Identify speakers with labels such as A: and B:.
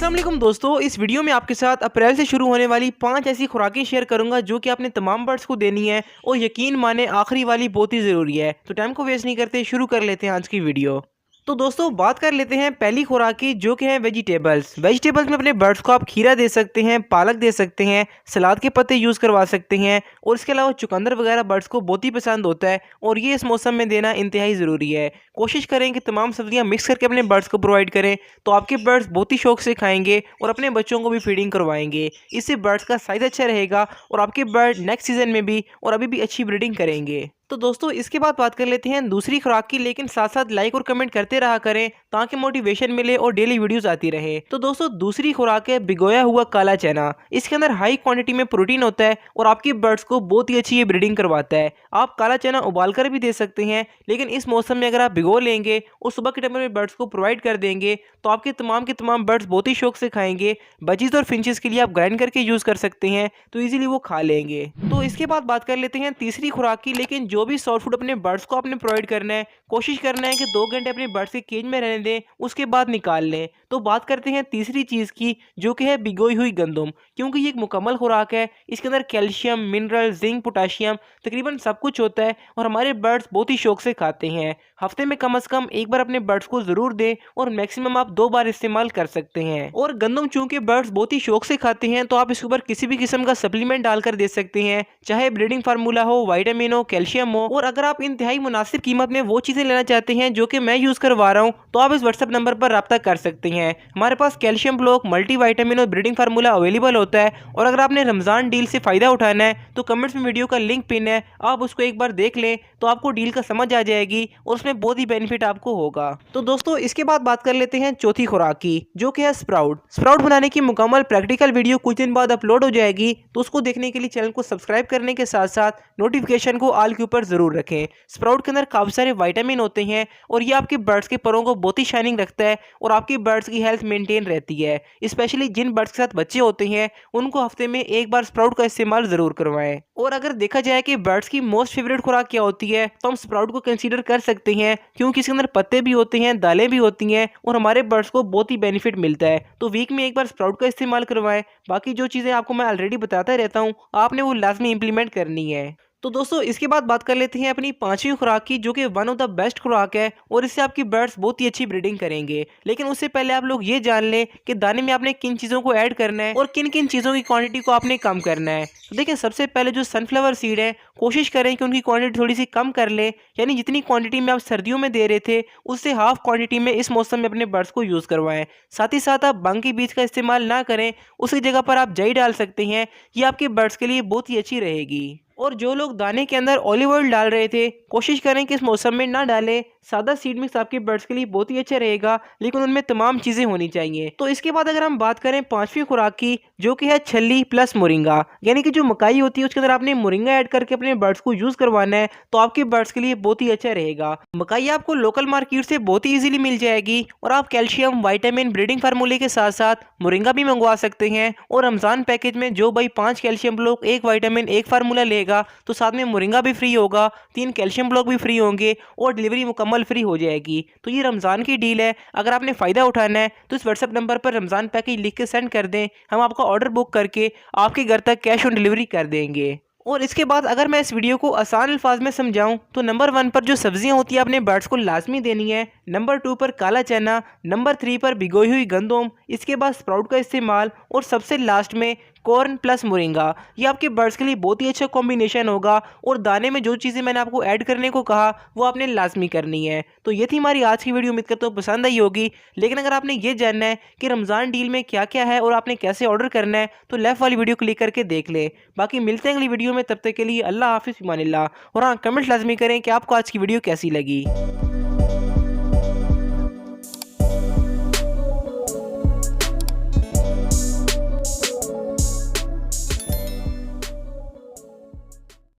A: अस्सलाम वालेकुम दोस्तों, इस वीडियो में आपके साथ अप्रैल से शुरू होने वाली 5 ऐसी खुराकें शेयर करूंगा जो कि आपने तमाम बर्ड्स को देनी है और यकीन माने आखिरी वाली बहुत ही ज़रूरी है। तो टाइम को वेस्ट नहीं करते, शुरू कर लेते हैं आज की वीडियो। तो दोस्तों बात कर लेते हैं पहली खुराक की, जो कि है वेजिटेबल्स। वेजिटेबल्स में अपने बर्ड्स को आप खीरा दे सकते हैं, पालक दे सकते हैं, सलाद के पत्ते यूज़ करवा सकते हैं और इसके अलावा चुकंदर वगैरह बर्ड्स को बहुत ही पसंद होता है और ये इस मौसम में देना इंतहाई ज़रूरी है। कोशिश करें कि तमाम सब्जियां मिक्स करके अपने बर्ड्स को प्रोवाइड करें, तो आपके बर्ड्स बहुत ही शौक से खाएंगे और अपने बच्चों को भी फीडिंग करवाएंगे। इससे बर्ड्स का साइज अच्छा रहेगा और आपके बर्ड नेक्स्ट सीजन में भी और अभी भी अच्छी ब्रीडिंग करेंगे। तो दोस्तों इसके बाद बात कर लेते हैं दूसरी खुराक की, लेकिन साथ साथ लाइक और कमेंट करते रहा करें ताकि मोटिवेशन मिले और डेली वीडियोस आती रहे। तो दोस्तों दूसरी खुराक है भिगोया हुआ काला चना। इसके अंदर हाई क्वांटिटी में प्रोटीन होता है और आपके बर्ड्स को बहुत ही अच्छी ये ब्रीडिंग करवाता है। आप काला चना उबाल कर भी दे सकते हैं, लेकिन इस मौसम में अगर आप भिगो लेंगे और सुबह के टाइम में बर्ड्स को प्रोवाइड कर देंगे तो आपके तमाम के तमाम बर्ड्स बहुत ही शौक से खाएंगे। बजीज और फिंचेस के लिए आप ग्राइंड करके यूज कर सकते हैं, तो इजीली वो खा लेंगे। तो इसके बाद बात कर लेते हैं तीसरी खुराक की, लेकिन जो भी सॉफ्ट फूड अपने बर्ड्स को आपने प्रोवाइड करना है, कोशिश करना है कि 2 घंटे अपने बर्ड्स के केज में रहने दें, उसके बाद निकाल लें। तो बात करते हैं तीसरी चीज़ की, जो कि है भिगोई हुई गंदम। क्योंकि ये एक मुकम्मल खुराक है, इसके अंदर कैल्शियम, मिनरल, जिंक, पोटाशियम तकरीबन सब कुछ होता है और हमारे बर्ड्स बहुत ही शौक से खाते हैं। हफ्ते में कम से कम एक बार अपने बर्ड्स को ज़रूर दें और मैक्सिमम आप 2 बार इस्तेमाल कर सकते हैं। और गंदम चूंकि बर्ड्स बहुत ही शौक से खाते हैं, तो आप इसके ऊपर किसी भी किस्म का सप्लीमेंट डालकर दे सकते हैं, चाहे ब्रीडिंग फार्मूला हो, विटामिन हो, कैल्शियम हो। और अगर आप इंतहाई मुनासिब कीमत में वो चीज़ें लेना चाहते हैं जो कि मैं यूज़ करवा रहा हूँ, तो आप इस व्हाट्सएप नंबर पर रब्ता कर सकते हैं। हमारे पास कैल्शियम ब्लॉक, मल्टी विटामिन और ब्रीडिंग फार्मूला अवेलेबल होता है। और अगर आपने रमज़ान डील से फ़ायदा उठाना है तो कमेंट्स में वीडियो का लिंक पिन है, आप उसको एक बार देख लें तो आपको डील का समझ आ जाएगी और उसमें बहुत ही बेनिफिट आपको होगा। तो दोस्तों इसके बाद बात कर लेते हैं चौथी खुराक की, जो कि है स्प्राउट। स्प्राउट बनाने की मुकम्मल प्रैक्टिकल वीडियो कुछ दिन बाद अपलोड हो जाएगी, तो उसको देखने के लिए चैनल को सब्सक्राइब करने के साथ साथ नोटिफिकेशन को ऑल के ऊपर जरूर रखें। स्प्राउट के अंदर काफ़ी सारे विटामिन होते हैं और ये आपके बर्ड्स के परों को बहुत ही शाइनिंग रखता है और आपके बर्ड्स की हेल्थ मेंटेन रहती है। स्पेशली जिन बर्ड्स के साथ बच्चे होते हैं उनको हफ्ते में एक बार स्प्राउट का इस्तेमाल जरूर करवाएं। और अगर देखा जाए कि बर्ड्स की मोस्ट फेवरेट खुराक क्या होती है, तो हम स्प्राउट को कंसीडर कर सकते हैं, क्योंकि इसके अंदर पत्ते भी होते हैं, दालें भी होती हैं और हमारे बर्ड्स को बहुत ही बेनिफिट मिलता है। तो वीक में एक बार स्प्राउट का इस्तेमाल करवाएं। बाकी जो चीज़ें आपको मैं ऑलरेडी बताता रहता हूँ, आपने वो लाजमी इंप्लीमेंट करनी है। तो दोस्तों इसके बाद बात कर लेते हैं अपनी पांचवी खुराक की, जो कि वन ऑफ द बेस्ट खुराक है और इससे आपकी बर्ड्स बहुत ही अच्छी ब्रीडिंग करेंगे। लेकिन उससे पहले आप लोग ये जान लें कि दाने में आपने किन चीज़ों को ऐड करना है और किन किन चीज़ों की क्वांटिटी को आपने कम करना है। तो देखिए सबसे पहले जो सनफ्लावर सीड है, कोशिश करें कि उनकी क्वांटिटी थोड़ी सी कम कर लें, यानी जितनी क्वांटिटी में आप सर्दियों में दे रहे थे उससे हाफ क्वांटिटी में इस मौसम में अपने बर्ड्स को यूज़ करवाएं। साथ ही साथ आप बंग के बीज का इस्तेमाल ना करें, उसकी जगह पर आप जई डाल सकते हैं, ये आपके बर्ड्स के लिए बहुत ही अच्छी रहेगी। और जो लोग दाने के अंदर ऑलिव ऑयल डाल रहे थे, कोशिश करें कि इस मौसम में ना डालें। सादा सीड मिक्स आपके बर्ड्स के लिए बहुत ही अच्छा रहेगा, लेकिन उनमें तमाम चीज़ें होनी चाहिए। तो इसके बाद अगर हम बात करें पांचवी खुराक की, जो कि है छल्ली प्लस मोरिंगा, यानी कि जो मकाई होती है उसके अंदर आपने मोरिंगा ऐड करके अपने बर्ड्स को यूज़ करवाना है, तो आपके बर्ड्स के लिए बहुत ही अच्छा रहेगा। मकाई आपको लोकल मार्केट से बहुत ही ईजिली मिल जाएगी और आप कैल्शियम, विटामिन, ब्रीडिंग फार्मूले के साथ साथ मोरिंगा भी मंगवा सकते हैं। और रमज़ान पैकेज में जो भाई 5 कैल्शियम ब्लॉक, 1 विटामिन, 1 फार्मूला लेगा, तो साथ में मोरिंगा भी फ्री होगा, 3 कैल्शियम ब्लॉक भी फ्री होंगे और डिलीवरी मुकम्मल फ्री हो जाएगी। तो ये रमज़ान की डील है, अगर आपने फ़ायदा उठाना है तो इस व्हाट्सएप नंबर पर रमज़ान पैकेज लिख के सेंड कर दें, हम आपका ऑर्डर बुक करके आपके घर तक कैश ऑन डिलीवरी कर देंगे। और इसके बाद अगर मैं इस वीडियो को आसान अल्फाज में समझाऊं, तो नंबर 1 पर जो सब्जियां होती है अपने बर्ड्स को लाजमी देनी है, नंबर 2 पर काला चना, नंबर 3 पर भिगोई हुई गंदम, इसके बाद स्प्राउट का इस्तेमाल और सबसे लास्ट में कॉर्न प्लस मोरिंगा। ये आपके बर्ड्स के लिए बहुत ही अच्छा कॉम्बिनेशन होगा। और दाने में जो चीज़ें मैंने आपको ऐड करने को कहा वो आपने लाजमी करनी है। तो ये थी हमारी आज की वीडियो, उम्मीद करता हूँ पसंद आई होगी। लेकिन अगर आपने ये जानना है कि रमज़ान डील में क्या क्या है और आपने कैसे ऑर्डर करना है, तो लेफ्ट वाली वीडियो क्लिक करके देख लें। बाकी मिलते हैं अगली वीडियो में, तब तक के लिए अल्लाह हाफिज़, फ़िमानिल्लाह। और हाँ, कमेंट लाजमी करें कि आपको आज की वीडियो कैसी लगी।